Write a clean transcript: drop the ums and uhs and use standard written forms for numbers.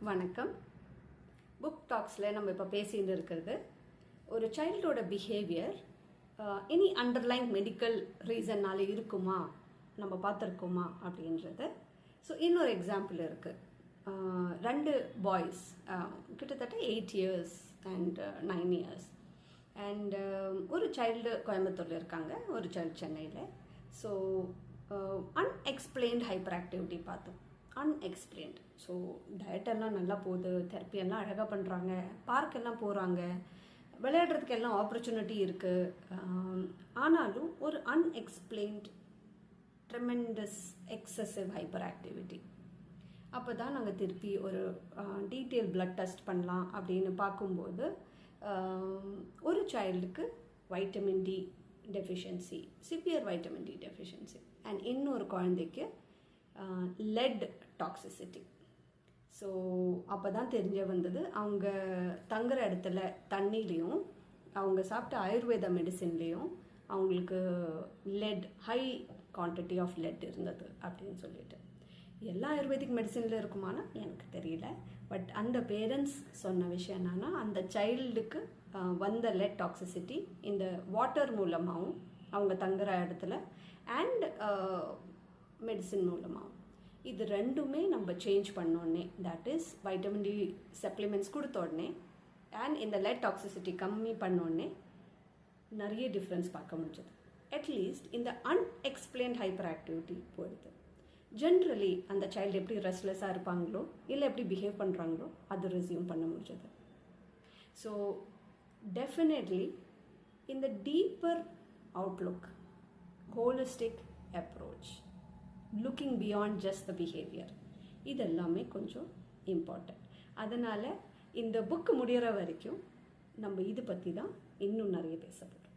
வணக்கம். புக் டாக்ஸில் நம்ம இப்போ பேசிட்டு இருக்கிறது ஒரு சைல்டோட பிஹேவியர் எனி அண்டர்லைன் மெடிக்கல் ரீசன்னால இருக்குமா, நம்ம பார்த்துருக்கோமா அப்படின்றது. ஸோ இன்னொரு எக்ஸாம்பிள் இருக்குது. ரெண்டு பாய்ஸ் கிட்டத்தட்ட 8 years அண்ட் 9 years அண்ட் ஒரு சைல்டு கோயம்புத்தூரில் இருக்காங்க, ஒரு சைல்டு சென்னையில். ஸோ அன்எக்ஸ்பிளைன்ட் ஹைப்பர் ஆக்டிவிட்டி பார்த்தோம். அன்எக்ஸ்பிளைன்ட். ஸோ டயட்டெல்லாம் நல்லா போகுது, தெரப்பியெல்லாம் அழகாக பண்ணுறாங்க, பார்க்கெல்லாம் போகிறாங்க, விளையாடுறதுக்கு எல்லாம் ஆப்பர்ச்சுனிட்டி இருக்குது. ஆனாலும் ஒரு unexplained tremendous excessive hyper activity. அப்போ தான் நாங்கள் திருப்பி ஒரு டீட்டெயில் பிளட் டெஸ்ட் பண்ணலாம் அப்படின்னு பார்க்கும்போது ஒரு சைல்டுக்கு vitamin D deficiency, severe vitamin D deficiency, and இன்னொரு குழந்தைக்கு லெட் டாக்ஸிசிட்டி. ஸோ அப்போ தான் தெரிய வந்தது, அவங்க தங்குற இடத்துல தண்ணிலையும் அவங்க சாப்பிட்ட ஆயுர்வேத மெடிசின்லேயும் அவங்களுக்கு lead, high quantity of lead இருந்தது அப்படின்னு சொல்லிட்டு. எல்லா ஆயுர்வேதிக் மெடிசினில் இருக்குமானா எனக்கு தெரியல. பட் அந்த பேரண்ட்ஸ் சொன்ன விஷயம் என்னன்னா, அந்த சைல்டுக்கு வந்த லெட் டாக்ஸிசிட்டி இந்த வாட்டர் மூலமாகவும் அவங்க தங்குற இடத்துல அண்ட் மெடிசின் மூலமாகவும், இது ரெண்டுமே நம்ம சேஞ்ச் பண்ணோடனே, that is vitamin D supplements கொடுத்த உடனே அண்ட் இந்த லெட் டாக்ஸிசிட்டி கம்மி பண்ணோடனே நிறைய டிஃப்ரென்ஸ் பார்க்க முடிஞ்சது. அட்லீஸ்ட் இந்த அன்எக்ஸ்பிளைன்ட் ஹைப்பர் ஆக்டிவிட்டி போயிடுது. ஜென்ரலி அந்த சைல்டு எப்படி ரெஸ்ட்லெஸ்ஸாக இருப்பாங்களோ இல்லை எப்படி பிஹேவ் பண்ணுறாங்களோ அது ரெஸ்யூம் பண்ண முடிஞ்சது. ஸோ டெஃபினெட்லி இந்த deeper Outlook, holistic approach, looking beyond just the behaviour, இதெல்லாமே கொஞ்சம் இம்பார்ட்டன்ட். அதனால் இந்த புக்கு முடிகிற வரைக்கும் நம்ம இது பற்றி தான் இன்னும் நிறைய பேச போகிறோம்.